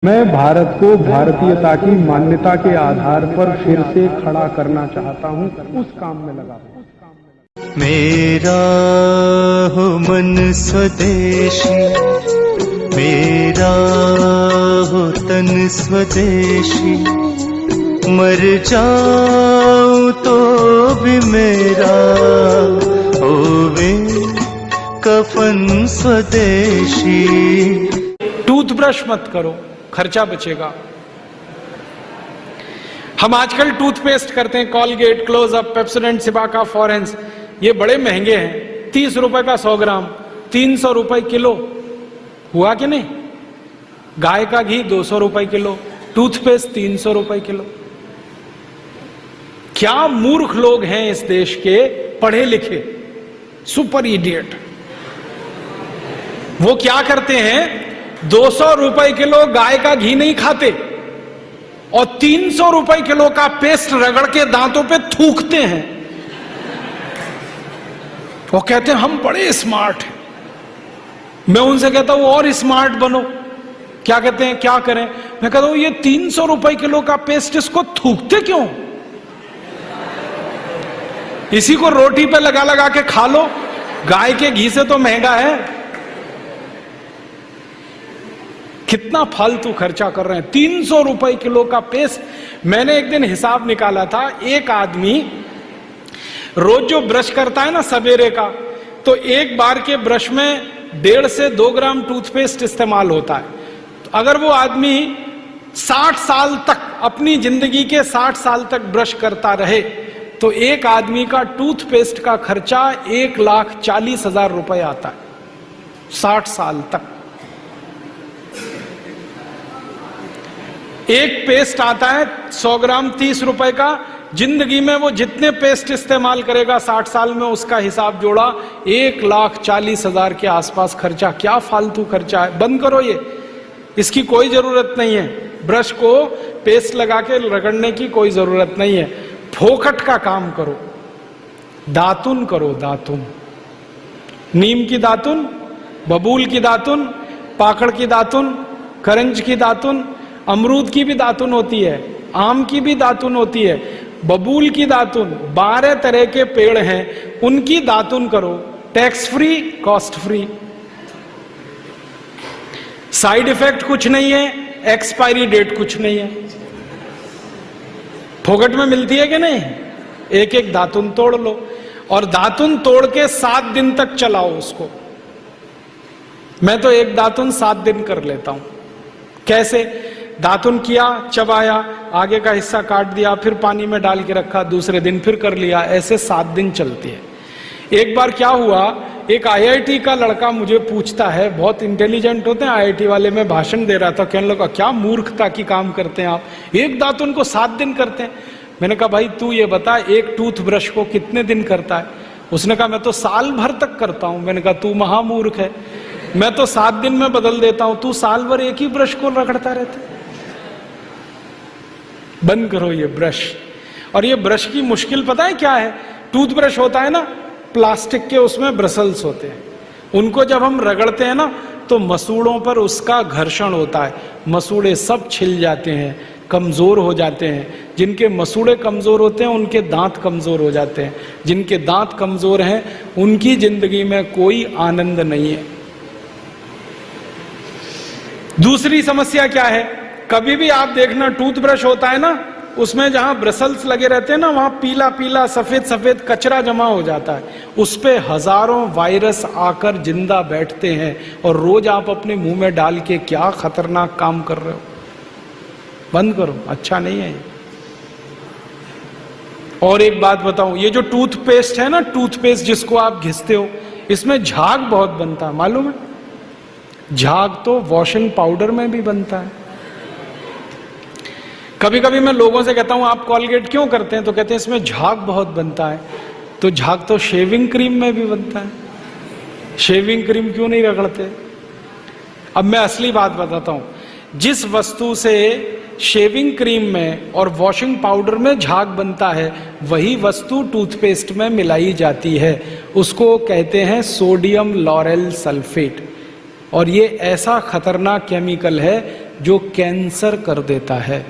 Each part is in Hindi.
मैं भारत को भारतीयता की मान्यता के आधार पर फिर से खड़ा करना चाहता हूं, उस काम में लगा हूं। मेरा हो मन स्वदेशी, मेरा हो तन स्वदेशी, मर जाऊं तो भी मेरा होवे कफन स्वदेशी। टूथब्रश मत करो, खर्चा बचेगा। हम आजकल टूथपेस्ट करते हैं, कॉलगेट, क्लोजअप, पेप्सोडेंट, सिबाका, फॉरेंस, ये बड़े महंगे हैं। 30 रुपए का 100 ग्राम, 300 रुपए किलो। हुआ कि नहीं? गाय का घी 200 रुपए किलो, टूथपेस्ट 300 रुपए किलो। क्या मूर्ख लोग हैं इस देश के, पढ़े लिखे, सुपर इडियट। वो क्या करते हैं, 200 रुपए किलो गाय का घी नहीं खाते और 300 रुपए किलो का पेस्ट रगड़ के दांतों पे थूकते हैं। वो कहते हैं हम बड़े स्मार्ट हैं। मैं उनसे कहता हूं और स्मार्ट बनो। क्या कहते हैं, क्या करें? मैं कहता हूं ये 300 रुपए किलो का पेस्ट, इसको थूकते क्यों? इसी को रोटी पे लगा लगा के खा लो, गाय के घी से तो महंगा है। कितना फालतू खर्चा कर रहे हैं। 300 रुपए किलो का पेस्ट। मैंने एक दिन हिसाब निकाला था, एक आदमी रोज जो ब्रश करता है ना सवेरे का, तो एक बार के ब्रश में 1.5 से 2 ग्राम टूथपेस्ट इस्तेमाल होता है। तो अगर वो आदमी 60 साल तक, अपनी जिंदगी के 60 साल तक ब्रश करता रहे, तो एक आदमी का टूथपेस्ट का खर्चा 1,40,000 रुपए आता है 60 साल तक। एक पेस्ट आता है 100 ग्राम 30 रुपए का। जिंदगी में वो जितने पेस्ट इस्तेमाल करेगा 60 साल में, उसका हिसाब जोड़ा 1,40,000 के आसपास खर्चा। क्या फालतू खर्चा है, बंद करो ये। इसकी कोई जरूरत नहीं है। ब्रश को पेस्ट लगा के रगड़ने की कोई जरूरत नहीं है। फोकट का काम करो, दातुन करो, दातुन। नीम की दातुन, बबूल की दातुन, पाकड़ की दातुन, करंज की दातुन, अमरूद की भी दातुन होती है, आम की भी दातुन होती है, बबूल की दातुन, 12 तरह के पेड़ हैं, उनकी दातुन करो। Tax free, cost free, side effect कुछ नहीं है, एक्सपायरी डेट कुछ नहीं है। फोकट में मिलती है कि नहीं? एक एक दातुन तोड़ लो और दातुन तोड़ के 7 दिन तक चलाओ उसको। मैं तो एक दातुन 7 दिन कर लेता हूं। कैसे? दातुन किया, चबाया, आगे का हिस्सा काट दिया, फिर पानी में डाल के रखा, दूसरे दिन फिर कर लिया, ऐसे 7 दिन चलती है। एक बार क्या हुआ, एक IIT का लड़का मुझे पूछता है, बहुत इंटेलिजेंट होते हैं IIT वाले, मैं भाषण दे रहा था, कहने लगा क्या मूर्खता की काम करते हैं आप, एक दातुन को 7 दिन करते हैं। मैंने कहा भाई तू ये बता, एक टूथब्रश को कितने दिन करता है? उसने कहा मैं तो साल भर तक करता हूं। मैंने कहा तू महामूर्ख है, मैं तो 7 दिन में बदल देता हूं, तू साल भर एक ही ब्रश को रगड़ता रहता है। बंद करो ये ब्रश। और ये ब्रश की मुश्किल पता है क्या है? टूथब्रश होता है ना प्लास्टिक के, उसमें ब्रसल्स होते हैं, उनको जब हम रगड़ते हैं ना तो मसूड़ों पर उसका घर्षण होता है, मसूड़े सब छिल जाते हैं, कमजोर हो जाते हैं। जिनके मसूड़े कमजोर होते हैं उनके दांत कमजोर हो जाते हैं, जिनके दांत कमजोर हैं उनकी जिंदगी में कोई आनंद नहीं है। दूसरी समस्या क्या है? कभी भी आप देखना टूथब्रश होता है ना, उसमें जहां ब्रसल्स लगे रहते हैं ना, वहां पीला पीला सफेद सफेद कचरा जमा हो जाता है, उस पे हजारों वायरस आकर जिंदा बैठते हैं और रोज आप अपने मुंह में डाल के क्या खतरनाक काम कर रहे हो। बंद करो, अच्छा नहीं है ये। और एक बात बताऊं, ये जो टूथपेस्ट है ना, टूथपेस्ट जिसको आप घिसते हो, इसमें झाग बहुत बनता है, मालूम है? झाग तो वॉशिंग पाउडर में भी बनता है। कभी कभी मैं लोगों से कहता हूं आप कॉलगेट क्यों करते हैं, तो कहते हैं इसमें झाग बहुत बनता है। तो झाग तो शेविंग क्रीम में भी बनता है, शेविंग क्रीम क्यों नहीं रगड़ते? अब मैं असली बात बताता हूं, जिस वस्तु से शेविंग क्रीम में और वॉशिंग पाउडर में झाग बनता है, वही वस्तु टूथपेस्ट में मिलाई जाती है। उसको कहते हैं सोडियम लॉरेल सल्फेट। और ये ऐसा खतरनाक केमिकल है जो कैंसर कर देता है।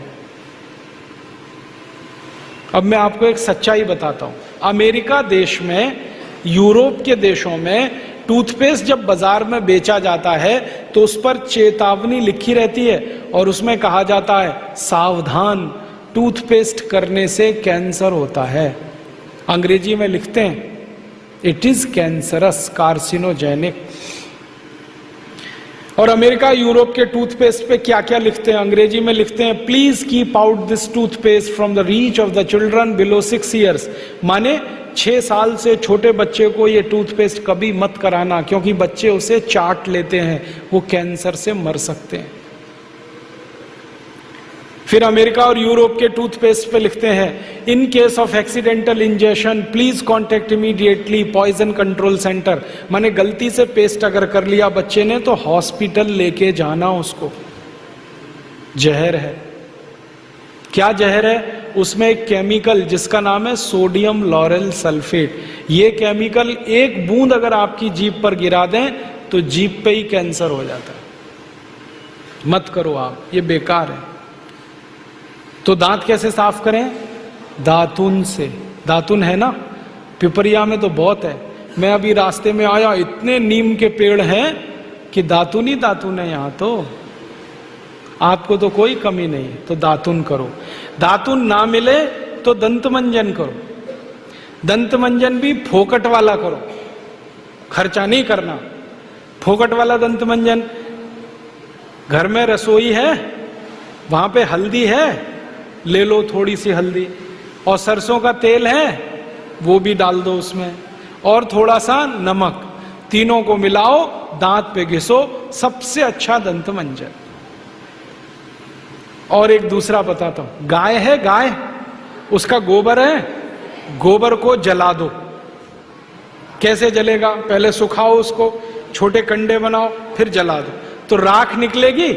अब मैं आपको एक सच्चाई बताता हूं। अमेरिका देश में, यूरोप के देशों में टूथपेस्ट जब बाजार में बेचा जाता है तो उस पर चेतावनी लिखी रहती है और उसमें कहा जाता है सावधान, टूथपेस्ट करने से कैंसर होता है। अंग्रेजी में लिखते हैं इट इज कैंसरस, कार्सिनोजेनिक। और अमेरिका यूरोप के टूथपेस्ट पे क्या क्या लिखते हैं? अंग्रेजी में लिखते हैं please keep out this toothpaste from the reach of the children below 6 years. माने 6 साल से छोटे बच्चे को ये टूथपेस्ट कभी मत कराना, क्योंकि बच्चे उसे चाट लेते हैं, वो कैंसर से मर सकते हैं। फिर अमेरिका और यूरोप के टूथपेस्ट पे लिखते हैं in case of accidental injection please contact immediately poison control centre. माने गलती से पेस्ट अगर कर लिया बच्चे ने तो हॉस्पिटल लेके जाना उसको। जहर है। क्या जहर है? उसमें एक केमिकल जिसका नाम है सोडियम लॉरेल सल्फेट। ये केमिकल एक बूंद अगर आपकी जीभ पर गिरा दें तो जीभ पे ही कैंसर हो जाता है। मत करो आप, ये बेकार है। तो दांत कैसे साफ करें? दातुन से। दातुन है ना, पिपरिया में तो बहुत है। मैं अभी रास्ते में आया, इतने नीम के पेड़ हैं कि दातुन ही दातुन है यहां। तो आपको तो कोई कमी नहीं है, तो दातुन करो। दातुन ना मिले तो दंत मंजन करो। दंत मंजन भी फोकट वाला करो, खर्चा नहीं करना। फोकट वाला दंत मंजन, घर में रसोई है, वहां पे हल्दी है, ले लो थोड़ी सी हल्दी, और सरसों का तेल है वो भी डाल दो उसमें, और थोड़ा सा नमक, तीनों को मिलाओ, दांत पे घिसो, सबसे अच्छा दंत मंजन। और एक दूसरा बताता हूं, गाय है, गाय, उसका गोबर है, गोबर को जला दो। कैसे जलेगा? पहले सुखाओ उसको, छोटे कंडे बनाओ, फिर जला दो, तो राख निकलेगी।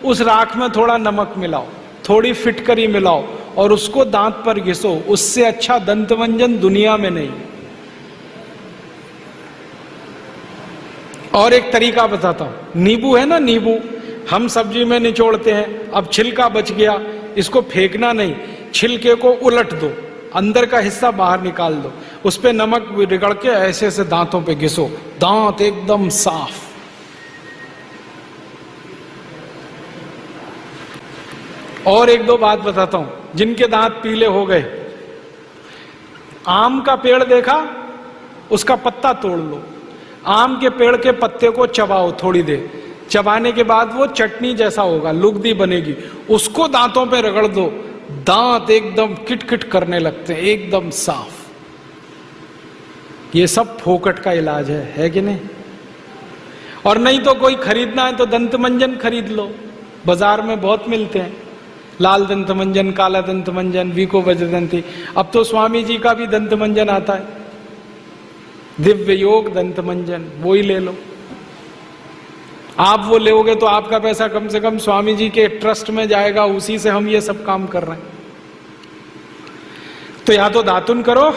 उस राख में थोड़ा नमक मिलाओ, थोड़ी फिटकरी मिलाओ और उसको दांत पर घिसो। उससे अच्छा दंत मंजन दुनिया में नहीं। और एक तरीका बताता हूं, नींबू है ना, नींबू हम सब्जी में निचोड़ते हैं। अब छिलका बच गया, इसको फेंकना नहीं, छिलके को उलट दो, अंदर का हिस्सा बाहर निकाल दो, उस पे नमक रगड़ के ऐसे ऐसे दांतों पे घिसो, दांत एकदम साफ। और एक दो बात बताता हूं, जिनके दांत पीले हो गए, आम का पेड़ देखा, उसका पत्ता तोड़ लो, आम के पेड़ के पत्ते को चबाओ थोड़ी देर, चबाने के बाद वो चटनी जैसा होगा, लुगदी बनेगी, उसको दांतों पे रगड़ दो, दांत एकदम किटकिट करने लगते हैं, एकदम साफ। ये सब फोकट का इलाज है कि नहीं? और नहीं तो कोई खरीदना है तो दंत मंजन खरीद लो, बाजार में बहुत मिलते हैं, लाल दंत मंजन, काला दंत मंजन, वीको वज्रदंती। अब तो स्वामी जी का भी दंत मंजन आता है, दिव्य योग दंत मंजन, वो ही ले लो। आप वो लोगे तो आपका पैसा कम से कम स्वामी जी के ट्रस्ट में जाएगा, उसी से हम ये सब काम कर रहे हैं। तो या तो दातुन करो,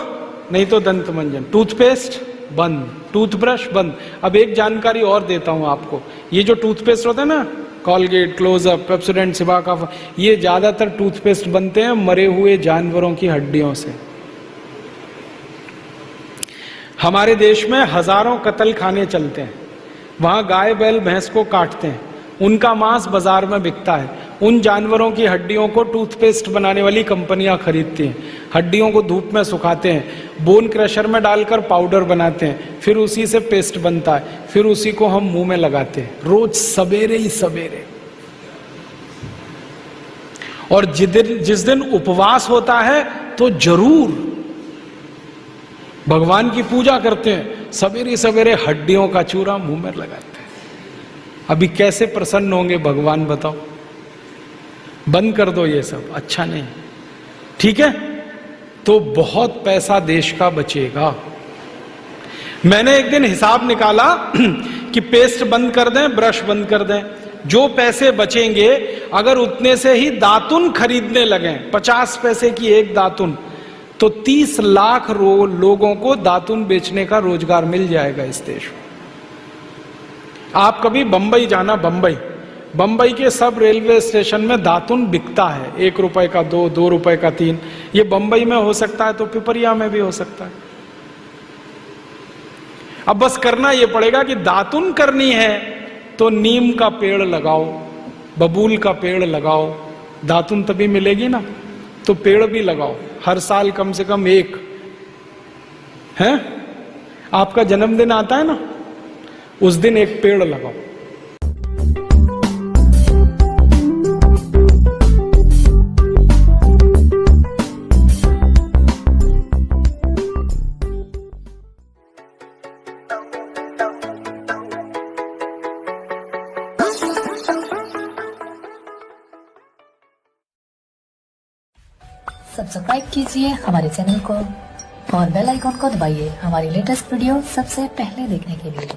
नहीं तो दंत मंजन। टूथपेस्ट बंद, टूथब्रश बंद। अब एक जानकारी और देता हूं आपको, ये जो टूथपेस्ट होता है ना, कॉलगेट, क्लोजअप, पेप्सोडेंट, सिबाका, ये ज्यादातर टूथपेस्ट बनते हैं मरे हुए जानवरों की हड्डियों से। हमारे देश में हजारों कत्ल खाने चलते हैं, वहां गाय बैल भैंस को काटते हैं, उनका मांस बाजार में बिकता है। उन जानवरों की हड्डियों को टूथपेस्ट बनाने वाली कंपनियां खरीदती हैं, हड्डियों को धूप में सुखाते हैं, बोन क्रशर में डालकर पाउडर बनाते हैं, फिर उसी से पेस्ट बनता है, फिर उसी को हम मुंह में लगाते हैं रोज सवेरे ही सवेरे। और जिस दिन उपवास होता है तो जरूर भगवान की पूजा करते हैं, सवेरे सवेरे हड्डियों का चूरा मुंह में लगाते हैं। अभी कैसे प्रसन्न होंगे भगवान बताओ? बंद कर दो ये सब, अच्छा नहीं, ठीक है? तो बहुत पैसा देश का बचेगा। मैंने एक दिन हिसाब निकाला कि पेस्ट बंद कर दें, ब्रश बंद कर दें, जो पैसे बचेंगे अगर उतने से ही दातुन खरीदने लगे, 50 पैसे की एक दातुन, तो 30 लाख लोगों को दातुन बेचने का रोजगार मिल जाएगा इस देश में। आप कभी बंबई जाना, बंबई बंबई के सब रेलवे स्टेशन में दातुन बिकता है, 1 रुपए का 2, 2 रुपए का 3। ये बंबई में हो सकता है तो पिपरिया में भी हो सकता है। अब बस करना ये पड़ेगा कि दातुन करनी है तो नीम का पेड़ लगाओ, बबूल का पेड़ लगाओ, दातुन तभी मिलेगी ना। तो पेड़ भी लगाओ, हर साल कम से कम 1 है। आपका जन्मदिन आता है ना, उस दिन 1 पेड़ लगाओ। सब्सक्राइब कीजिए हमारे चैनल को और बेल आइकॉन को दबाइए हमारी लेटेस्ट वीडियो सबसे पहले देखने के लिए।